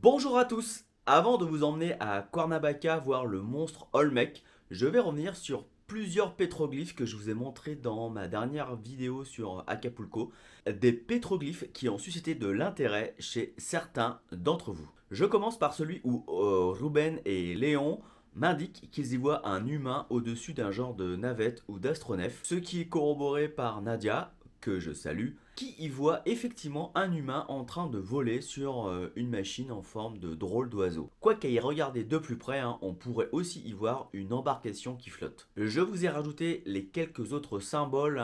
Bonjour à tous. Avant de vous emmener à Cuernavaca voir le monstre Olmec, je vais revenir sur plusieurs pétroglyphes que je vous ai montrés dans ma dernière vidéo sur Acapulco. Des pétroglyphes qui ont suscité de l'intérêt chez certains d'entre vous. Je commence par celui où Ruben et Léon m'indiquent qu'ils y voient un humain au-dessus d'un genre de navette ou d'astronef, ce qui est corroboré par Nadia, que je salue, qui y voit effectivement un humain en train de voler sur une machine en forme de drôle d'oiseau. Quoiqu'à y regarder de plus près, on pourrait aussi y voir une embarcation qui flotte. Je vous ai rajouté les quelques autres symboles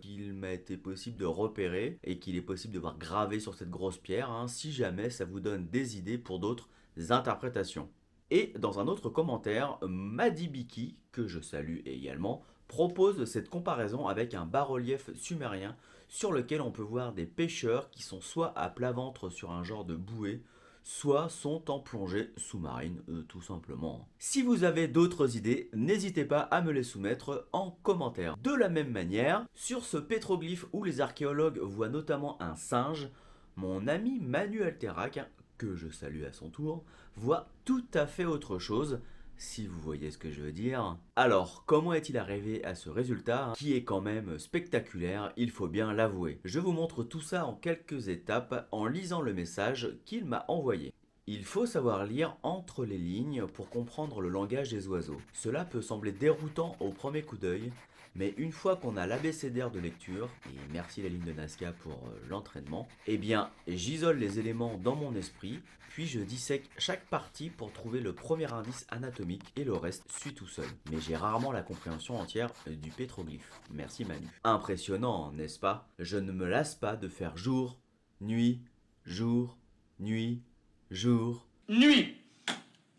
qu'il m'a été possible de repérer et qu'il est possible de voir gravés sur cette grosse pierre, si jamais ça vous donne des idées pour d'autres interprétations. Et dans un autre commentaire, Madibiki, que je salue également, propose cette comparaison avec un bas-relief sumérien sur lequel on peut voir des pêcheurs qui sont soit à plat ventre sur un genre de bouée, soit sont en plongée sous-marine, tout simplement. Si vous avez d'autres idées, n'hésitez pas à me les soumettre en commentaire. De la même manière, sur ce pétroglyphe où les archéologues voient notamment un singe, mon ami Manu Alterac, que je salue à son tour, voit tout à fait autre chose, si vous voyez ce que je veux dire. Alors, comment est-il arrivé à ce résultat, qui est quand même spectaculaire, il faut bien l'avouer. Je vous montre tout ça en quelques étapes, en lisant le message qu'il m'a envoyé. Il faut savoir lire entre les lignes pour comprendre le langage des oiseaux. Cela peut sembler déroutant au premier coup d'œil, mais une fois qu'on a l'abécédaire de lecture, et merci la ligne de Nazca pour l'entraînement, eh bien j'isole les éléments dans mon esprit, puis je dissèque chaque partie pour trouver le premier indice anatomique et le reste suit tout seul. Mais j'ai rarement la compréhension entière du pétroglyphe. Merci Manu. Impressionnant, n'est-ce pas? Je ne me lasse pas de faire jour, nuit, jour, nuit, jour. Nuit,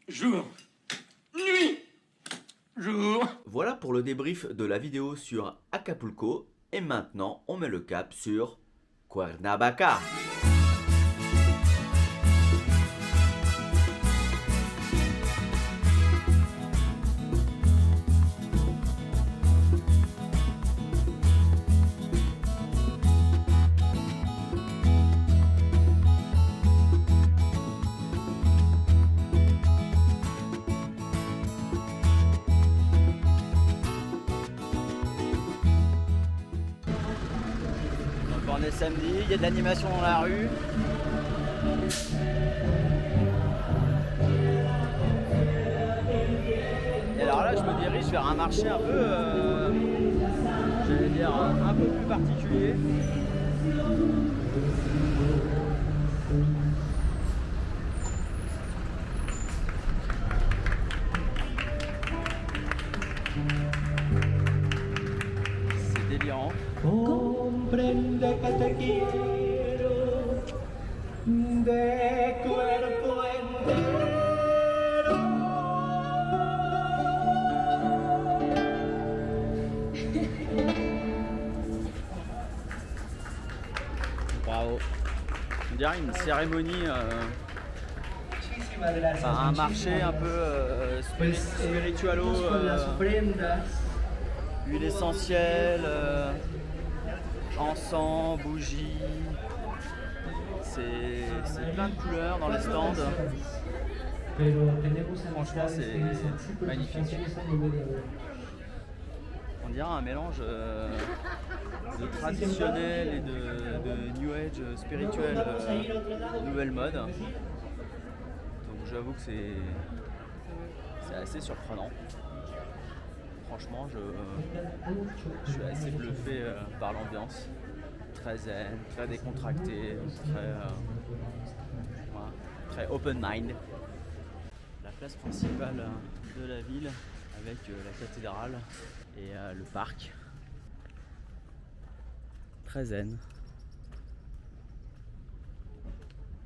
jour, nuit, jour. Voilà pour le débrief de la vidéo sur Acapulco. Et maintenant, on met le cap sur Cuernavaca. On est samedi, il y a de l'animation dans la rue. Et alors là, je me dirige vers un marché un peu, je vais dire, un peu plus particulier. C'est délirant. Comprende que te quiero de cuerpo entero. Bravo. On dirait une cérémonie, un marché un peu spiritualo, huile essentielle, encens, bougies. C'est plein de couleurs dans les stands. Franchement, c'est magnifique. On dirait un mélange de traditionnel et de New Age spirituel, nouvelle mode. Donc j'avoue que c'est assez surprenant. Franchement, je suis assez bluffé par l'ambiance. Très zen, très décontracté, très open mind. La place principale de la ville avec la cathédrale et le parc. Très zen.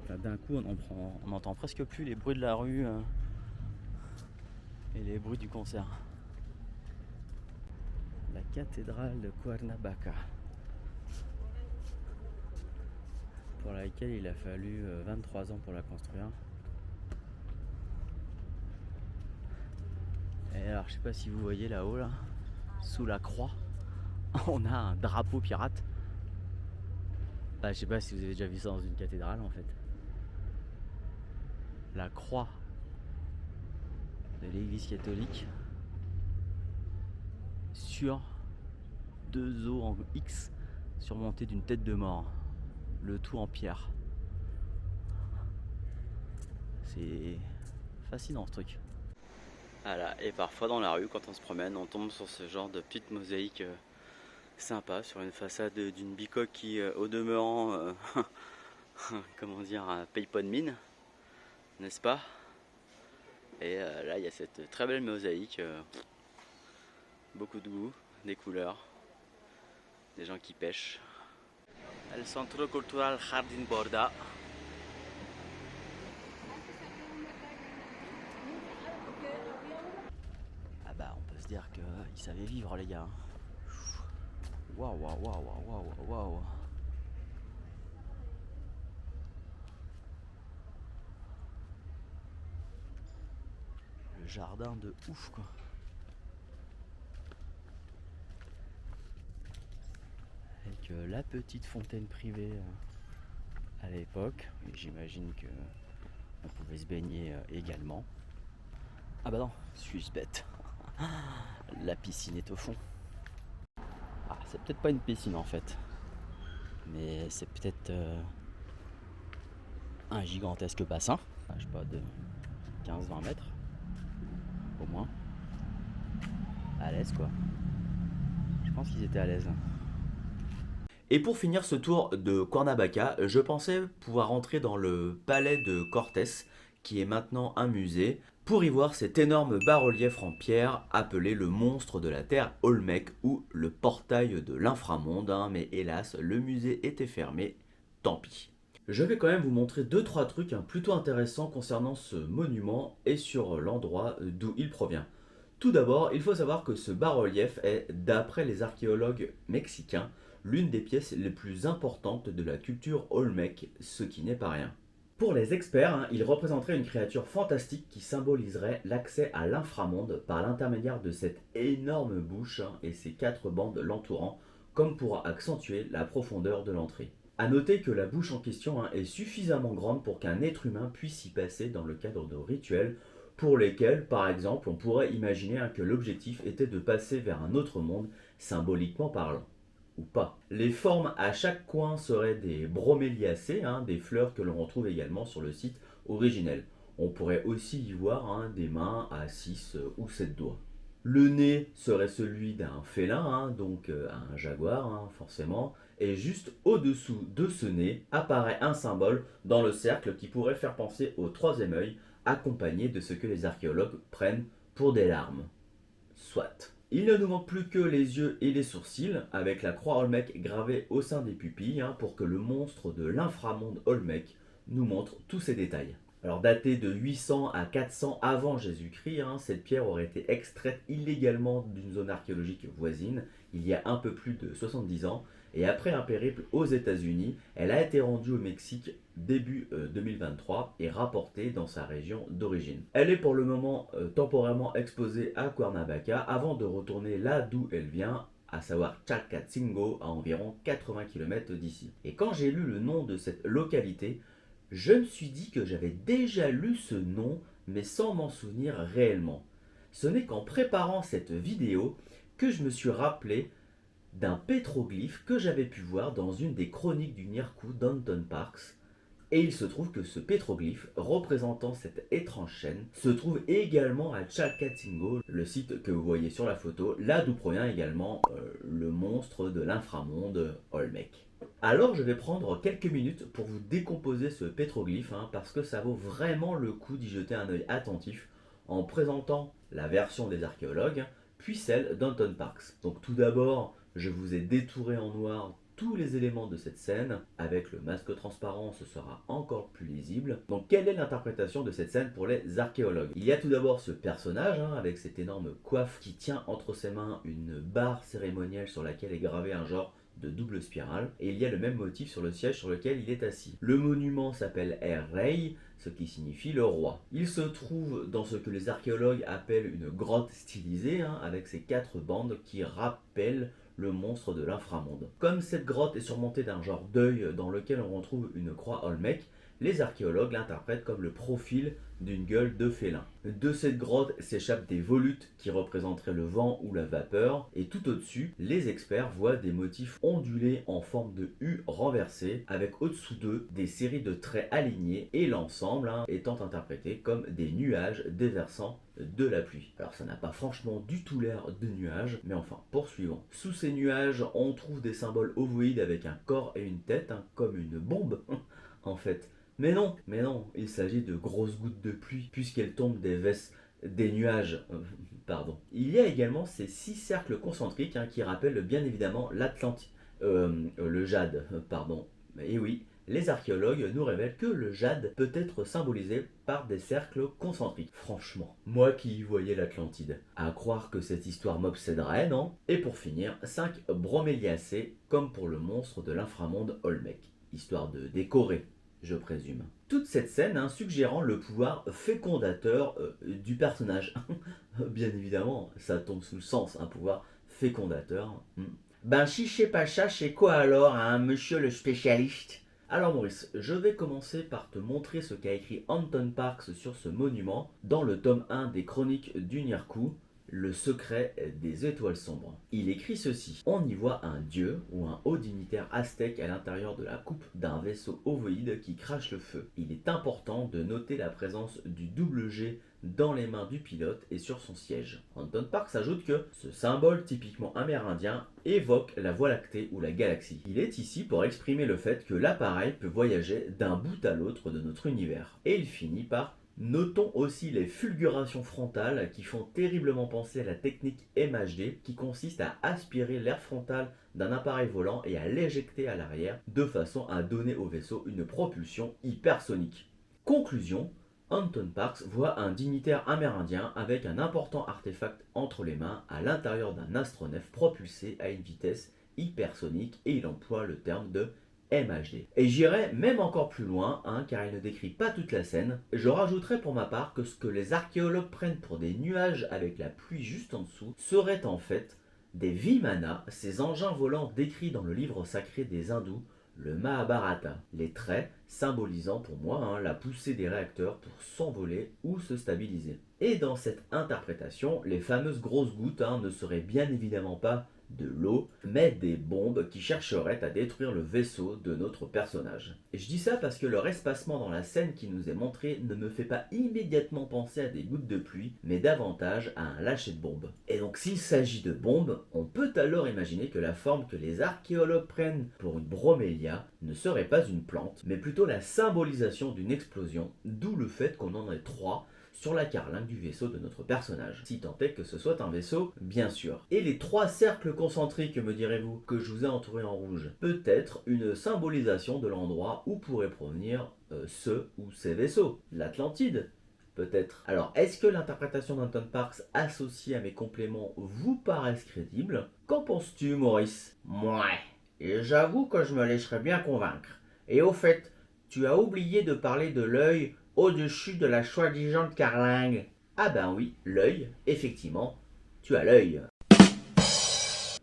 Là, d'un coup, on n'entend presque plus les bruits de la rue et les bruits du concert. La cathédrale de Cuernavaca, pour laquelle il a fallu 23 ans pour la construire. Et alors, je sais pas si vous voyez là-haut, là, sous la croix, on a un drapeau pirate. Bah, je sais pas si vous avez déjà vu ça dans une cathédrale en fait. la croix de l'église catholique sur deux os en X surmontés d'une tête de mort, le tout en pierre. C'est fascinant ce truc. Voilà, et parfois dans la rue, quand on se promène, on tombe sur ce genre de petite mosaïque sympa sur une façade d'une bicoque qui, au demeurant, comment dire, paye pas de mine, n'est-ce pas? Et là, il y a cette très belle mosaïque, beaucoup de goût, des couleurs, des gens qui pêchent. El Centro Cultural Jardín Borda. Ah bah, on peut se dire qu'ils savaient vivre, les gars. Waouh, waouh, waouh, waouh, waouh. Le jardin de ouf, quoi. Avec la petite fontaine privée à l'époque. J'imagine que on pouvait se baigner également. Ah bah non, suis-je bête. La piscine est au fond. Ah, c'est peut-être pas une piscine en fait, mais c'est peut-être un gigantesque bassin, je sais pas, de 15-20 mètres au moins. À l'aise quoi. Je pense qu'ils étaient à l'aise. Et pour finir ce tour de Cuernavaca, je pensais pouvoir entrer dans le palais de Cortés, qui est maintenant un musée, pour y voir cet énorme bas-relief en pierre appelé le monstre de la terre Olmec ou le portail de l'inframonde, mais hélas, le musée était fermé, tant pis. Je vais quand même vous montrer 2-3 trucs plutôt intéressants concernant ce monument et sur l'endroit d'où il provient. Tout d'abord, il faut savoir que ce bas-relief est, d'après les archéologues mexicains, l'une des pièces les plus importantes de la culture Olmec, ce qui n'est pas rien. Pour les experts, il représenterait une créature fantastique qui symboliserait l'accès à l'inframonde par l'intermédiaire de cette énorme bouche et ses 4 bandes l'entourant, comme pour accentuer la profondeur de l'entrée. A noter que la bouche en question est suffisamment grande pour qu'un être humain puisse y passer dans le cadre de rituels pour lesquels, par exemple, on pourrait imaginer que l'objectif était de passer vers un autre monde, symboliquement parlant. Ou pas. Les formes à chaque coin seraient des broméliacées, des fleurs que l'on retrouve également sur le site originel. On pourrait aussi y voir des mains à 6 ou 7 doigts. Le nez serait celui d'un félin, donc un jaguar forcément, et juste au-dessous de ce nez apparaît un symbole dans le cercle qui pourrait faire penser au troisième œil, accompagné de ce que les archéologues prennent pour des larmes. Soit. Il ne nous manque plus que les yeux et les sourcils, avec la croix Olmec gravée au sein des pupilles, pour que le monstre de l'inframonde Olmec nous montre tous ces détails. Alors datée de 800 à 400 avant Jésus-Christ, cette pierre aurait été extraite illégalement d'une zone archéologique voisine, il y a un peu plus de 70 ans, et après un périple aux États-Unis, elle a été rendue au Mexique début 2023 et rapportée dans sa région d'origine. Elle est pour le moment temporairement exposée à Cuernavaca avant de retourner là d'où elle vient, à savoir Chalcatzingo, à environ 80 km d'ici. Et quand j'ai lu le nom de cette localité, je me suis dit que j'avais déjà lu ce nom, mais sans m'en souvenir réellement. Ce n'est qu'en préparant cette vidéo que je me suis rappelé d'un pétroglyphe que j'avais pu voir dans une des chroniques du NIRCou d'Anton Parks. Et il se trouve que ce pétroglyphe, représentant cette étrange chaîne, se trouve également à Chalcatzingo, le site que vous voyez sur la photo, là d'où provient également le monstre de l'inframonde Olmec. Alors je vais prendre quelques minutes pour vous décomposer ce pétroglyphe, parce que ça vaut vraiment le coup d'y jeter un œil attentif en présentant la version des archéologues, puis celle d'Anton Parks. Donc tout d'abord, je vous ai détouré en noir tous les éléments de cette scène. Avec le masque transparent, ce sera encore plus lisible. Donc quelle est l'interprétation de cette scène pour les archéologues? Il y a tout d'abord ce personnage avec cette énorme coiffe qui tient entre ses mains une barre cérémonielle sur laquelle est gravé un genre de double spirale, et il y a le même motif sur le siège sur lequel il est assis. Le monument s'appelle El Rey, ce qui signifie le roi. Il se trouve dans ce que les archéologues appellent une grotte stylisée, avec ses 4 bandes qui rappellent le monstre de l'inframonde. Comme cette grotte est surmontée d'un genre d'œil dans lequel on retrouve une croix Olmec, les archéologues l'interprètent comme le profil d'une gueule de félin. De cette grotte s'échappent des volutes qui représenteraient le vent ou la vapeur, et tout au-dessus, les experts voient des motifs ondulés en forme de U renversé, avec au-dessous d'eux des séries de traits alignés, et l'ensemble étant interprété comme des nuages déversant de la pluie. Alors ça n'a pas franchement du tout l'air de nuages, mais enfin, poursuivons. Sous ces nuages, on trouve des symboles ovoïdes avec un corps et une tête, comme une bombe, en fait. Mais non, il s'agit de grosses gouttes de pluie, puisqu'elles tombent des nuages. Pardon. Il y a également ces 6 cercles concentriques qui rappellent bien évidemment le jade, pardon. Et oui, les archéologues nous révèlent que le jade peut être symbolisé par des cercles concentriques. Franchement, moi qui y voyais l'Atlantide. À croire que cette histoire m'obséderait, non? Et pour finir, 5 broméliacées, comme pour le monstre de l'inframonde Olmec, histoire de décorer, je présume. Toute cette scène suggérant le pouvoir fécondateur du personnage. Bien évidemment, ça tombe sous le sens, un pouvoir fécondateur. Ben chiché pacha, chez quoi alors, monsieur le spécialiste? Alors Maurice, je vais commencer par te montrer ce qu'a écrit Anton Parks sur ce monument dans le tome 1 des Chroniques du Nirkou, le secret des étoiles sombres. Il écrit ceci: on y voit un dieu ou un haut dignitaire aztèque à l'intérieur de la coupe d'un vaisseau ovoïde qui crache le feu. Il est important de noter la présence du double G dans les mains du pilote et sur son siège. Anton Parks ajoute que ce symbole typiquement amérindien évoque la Voie lactée ou la galaxie. Il est ici pour exprimer le fait que l'appareil peut voyager d'un bout à l'autre de notre univers. Et il finit par: notons aussi les fulgurations frontales qui font terriblement penser à la technique MHD qui consiste à aspirer l'air frontal d'un appareil volant et à l'éjecter à l'arrière de façon à donner au vaisseau une propulsion hypersonique. Conclusion: Anton Parks voit un dignitaire amérindien avec un important artefact entre les mains à l'intérieur d'un astronef propulsé à une vitesse hypersonique et il emploie le terme de MHD. Et j'irai même encore plus loin, car il ne décrit pas toute la scène. Je rajouterai pour ma part que ce que les archéologues prennent pour des nuages avec la pluie juste en dessous seraient en fait des Vimana, ces engins volants décrits dans le livre sacré des hindous, le Mahabharata, les traits symbolisant pour moi la poussée des réacteurs pour s'envoler ou se stabiliser. Et dans cette interprétation, les fameuses grosses gouttes ne seraient bien évidemment pas de l'eau, mais des bombes qui chercheraient à détruire le vaisseau de notre personnage. Et je dis ça parce que leur espacement dans la scène qui nous est montrée ne me fait pas immédiatement penser à des gouttes de pluie, mais davantage à un lâcher de bombes. Et donc s'il s'agit de bombes, on peut alors imaginer que la forme que les archéologues prennent pour une bromélia ne serait pas une plante, mais plutôt la symbolisation d'une explosion, d'où le fait qu'on en ait 3 sur la carlingue du vaisseau de notre personnage, si tant est que ce soit un vaisseau, bien sûr. Et les 3 cercles concentriques, me direz-vous, que je vous ai entourés en rouge, peut-être une symbolisation de l'endroit où pourraient provenir ce ou ces vaisseaux. L'Atlantide, peut-être. Alors, est-ce que l'interprétation d'Anton Parks associée à mes compléments vous paraissent crédibles? Qu'en penses-tu, Maurice? Ouais, et j'avoue que je me laisserais bien convaincre. Et au fait, tu as oublié de parler de l'œil au-dessus de la soi-disant carlingue. Ah ben oui, l'œil, effectivement, tu as l'œil.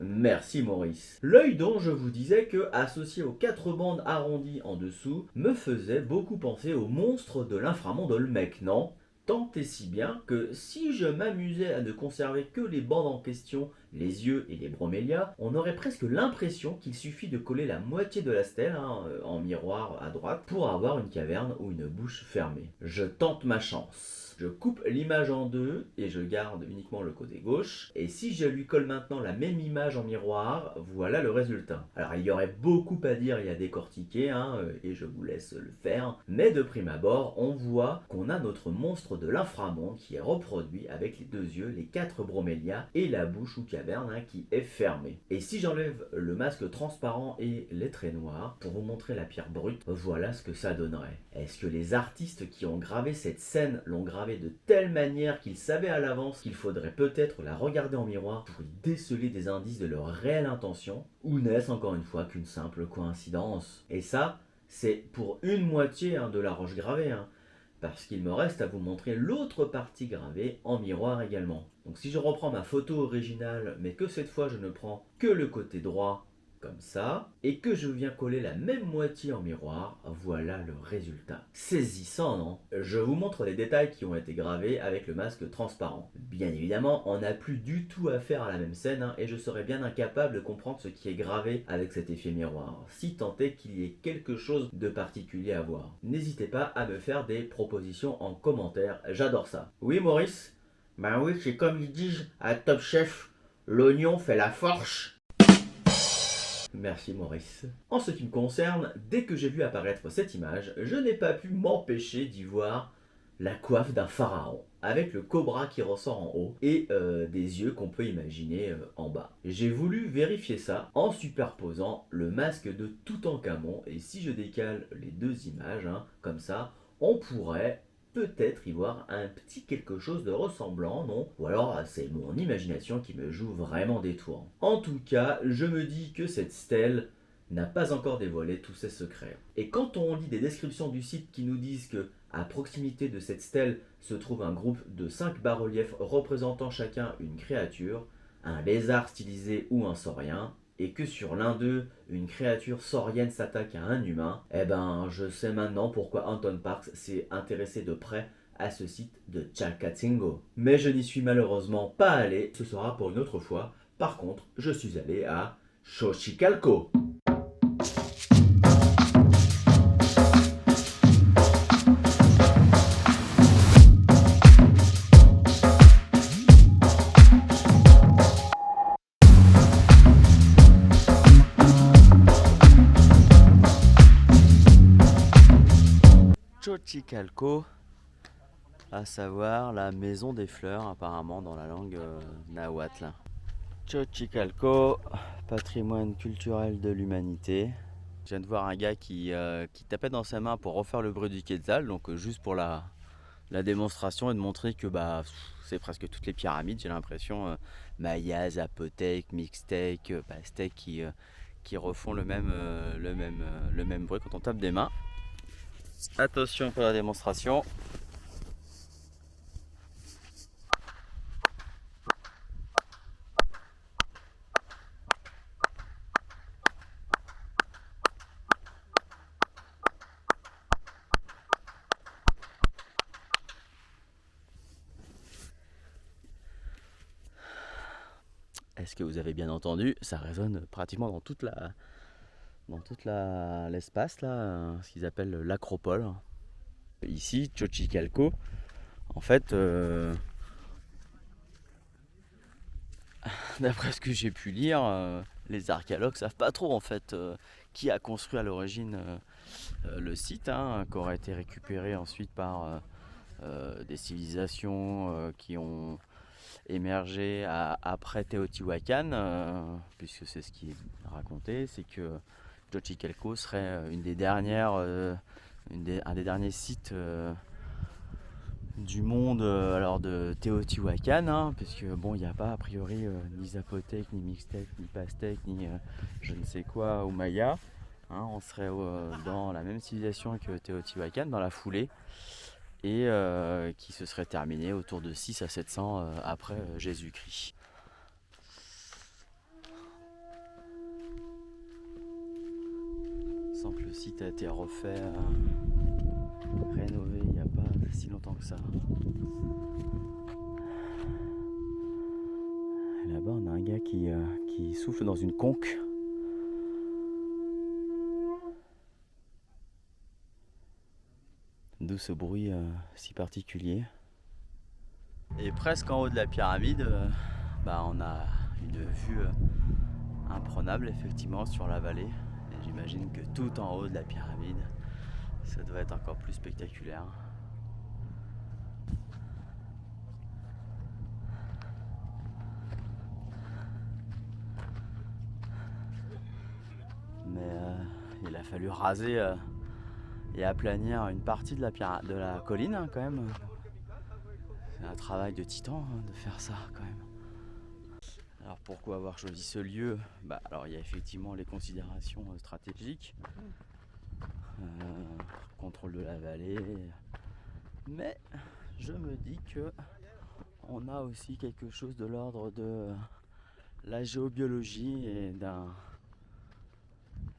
Merci Maurice. L'œil dont je vous disais que, associé aux 4 bandes arrondies en dessous, me faisait beaucoup penser au monstre de l'inframonde Olmec, non? Tant et si bien que si je m'amusais à ne conserver que les bandes en question, les yeux et les bromélias, on aurait presque l'impression qu'il suffit de coller la moitié de la stèle en miroir à droite pour avoir une caverne ou une bouche fermée. Je tente ma chance. Je coupe l'image en deux et je garde uniquement le côté gauche. Et si je lui colle maintenant la même image en miroir, voilà le résultat. Alors il y aurait beaucoup à dire et à décortiquer, et je vous laisse le faire. Mais de prime abord, on voit qu'on a notre monstre de l'inframonde qui est reproduit avec les 2 yeux, les 4 bromélias et la bouche ou caverne qui est fermée. Et si j'enlève le masque transparent et les traits noirs pour vous montrer la pierre brute, voilà ce que ça donnerait. Est-ce que les artistes qui ont gravé cette scène l'ont gravée de telle manière qu'ils savaient à l'avance qu'il faudrait peut-être la regarder en miroir pour y déceler des indices de leur réelle intention, ou n'est-ce encore une fois qu'une simple coïncidence? Et ça, c'est pour une moitié de la roche gravée, parce qu'il me reste à vous montrer l'autre partie gravée en miroir également. Donc si je reprends ma photo originale, mais que cette fois je ne prends que le côté droit, comme ça, et que je viens coller la même moitié en miroir, voilà le résultat. Saisissant, non? Je vous montre les détails qui ont été gravés avec le masque transparent. Bien évidemment, on n'a plus du tout affaire à la même scène, hein, et je serais bien incapable de comprendre ce qui est gravé avec cet effet miroir, si tant est qu'il y ait quelque chose de particulier à voir. N'hésitez pas à me faire des propositions en commentaire, j'adore ça. Oui Maurice? Ben oui, c'est comme ils disent à Top Chef, l'oignon fait la forche. Merci Maurice. En ce qui me concerne, dès que j'ai vu apparaître cette image, je n'ai pas pu m'empêcher d'y voir la coiffe d'un pharaon, avec le cobra qui ressort en haut et des yeux qu'on peut imaginer en bas. J'ai voulu vérifier ça en superposant le masque de Toutankhamon, et si je décale les deux images, hein, comme ça, on pourrait peut-être y voir un petit quelque chose de ressemblant, non? Ou alors c'est mon imagination qui me joue vraiment des tours. En tout cas, je me dis que cette stèle n'a pas encore dévoilé tous ses secrets. Et quand on lit des descriptions du site qui nous disent que à proximité de cette stèle se trouve un groupe de 5 bas-reliefs représentant chacun une créature, un lézard stylisé ou un saurien, et que sur l'un d'eux, une créature saurienne s'attaque à un humain, eh ben je sais maintenant pourquoi Anton Parks s'est intéressé de près à ce site de Chalcatingo. Mais je n'y suis malheureusement pas allé, ce sera pour une autre fois. Par contre, je suis allé à Xochicalco. Xochicalco, à savoir la maison des fleurs apparemment dans la langue nahuatl. Xochicalco, patrimoine culturel de l'humanité. Je viens de voir un gars qui tapait dans sa main pour refaire le bruit du quetzal, donc juste pour la démonstration et de montrer que c'est presque toutes les pyramides, j'ai l'impression, mayas, zapotèques, mixtèques, pastèques qui refont le même bruit quand on tape des mains. Attention pour la démonstration. Est-ce que vous avez bien entendu? Ça résonne pratiquement dans toute l'espace là, ce qu'ils appellent l'acropole. Ici, Xochicalco, en fait, d'après ce que j'ai pu lire, les archéologues savent pas trop en fait qui a construit à l'origine le site, hein, qui aurait été récupéré ensuite par des civilisations qui ont émergé après Teotihuacan, puisque c'est ce qui est raconté, c'est que Xochicalco serait un des derniers sites du monde alors de Teotihuacan, hein, puisque bon, il n'y a pas a priori ni zapotèque, ni mixtèque, ni pastèque, ni je ne sais quoi, ou maya. Hein, on serait dans la même civilisation que Teotihuacan, dans la foulée, et qui se serait terminée autour de 6 à 700 après Jésus-Christ. Sans que le site a été refait, rénové il n'y a pas si longtemps que ça. Et là-bas on a un gars qui souffle dans une conque. D'où ce bruit si particulier. Et presque en haut de la pyramide, on a une vue imprenable effectivement sur la vallée. Et j'imagine que tout en haut de la pyramide, ça doit être encore plus spectaculaire. Mais il a fallu raser et aplanir une partie de la colline, hein, quand même. C'est un travail de titan, hein, de faire ça quand même. Alors pourquoi avoir choisi ce lieu? Alors il y a effectivement les considérations stratégiques, contrôle de la vallée, mais je me dis que on a aussi quelque chose de l'ordre de la géobiologie et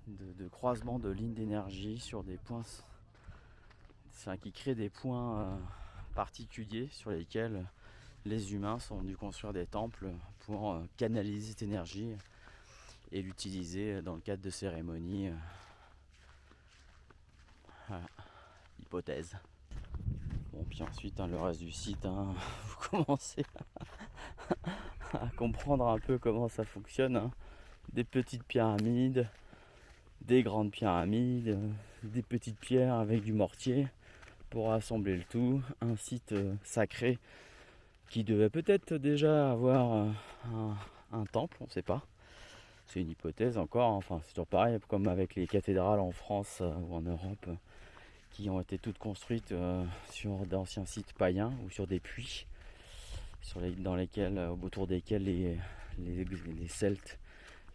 de croisement de lignes d'énergie sur des points, enfin, qui créent des points particuliers sur lesquels les humains sont venus construire des temples pour canaliser cette énergie et l'utiliser dans le cadre de cérémonies. Voilà. Hypothèse. Bon, puis ensuite, le reste du site, vous commencez à comprendre un peu comment ça fonctionne. Des petites pyramides, des grandes pyramides, des petites pierres avec du mortier pour assembler le tout. Un site sacré qui devait peut-être déjà avoir un temple, on ne sait pas. C'est une hypothèse encore, enfin c'est toujours pareil, comme avec les cathédrales en France ou en Europe qui ont été toutes construites sur d'anciens sites païens ou sur des puits autour desquels les Celtes,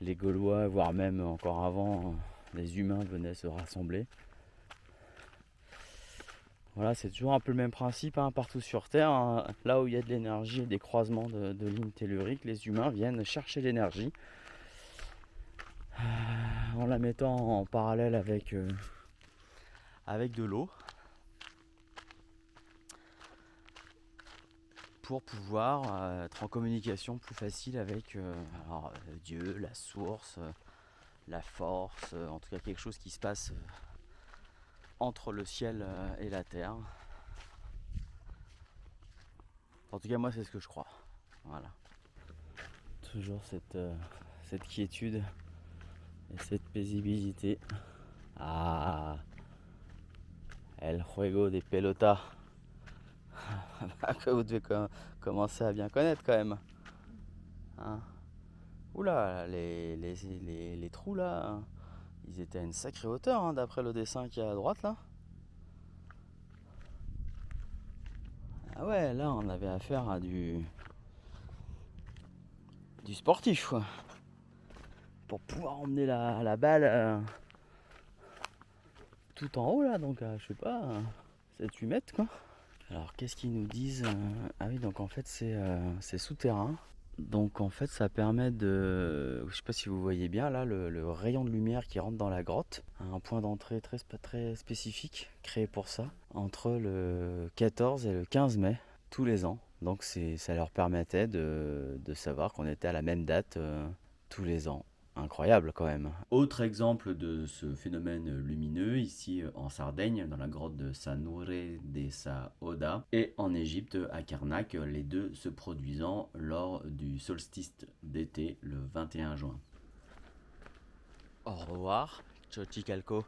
les Gaulois, voire même encore avant, les humains venaient se rassembler. Voilà, c'est toujours un peu le même principe partout sur Terre. Là où il y a de l'énergie et des croisements de lignes telluriques, les humains viennent chercher l'énergie en la mettant en parallèle avec de l'eau pour pouvoir être en communication plus facile avec Dieu, la source, la force, en tout cas quelque chose qui se passe entre le ciel et la terre. En tout cas moi c'est ce que je crois. Voilà. Toujours cette quiétude et cette paisibilité. El juego de pelota. Que vous devez commencer à bien connaître quand même. Oula, les trous là, ils étaient à une sacrée hauteur d'après le dessin qu'il y a à droite là. Ah ouais, là on avait affaire à du sportif quoi. Pour pouvoir emmener la balle tout en haut là, donc je sais pas, 7-8 mètres quoi. Alors qu'est-ce qu'ils nous disent? Ah oui, donc en fait c'est souterrain. Donc en fait ça permet de, je sais pas si vous voyez bien là le rayon de lumière qui rentre dans la grotte, un point d'entrée très spécifique créé pour ça, entre le 14 et le 15 mai tous les ans. Donc ça leur permettait de savoir qu'on était à la même date tous les ans. Incroyable quand même. Autre exemple de ce phénomène lumineux, ici en Sardaigne, dans la grotte de Sanure de Sa Oda, et en Égypte, à Karnak, les deux se produisant lors du solstice d'été, le 21 juin. Au revoir, Xochicalco.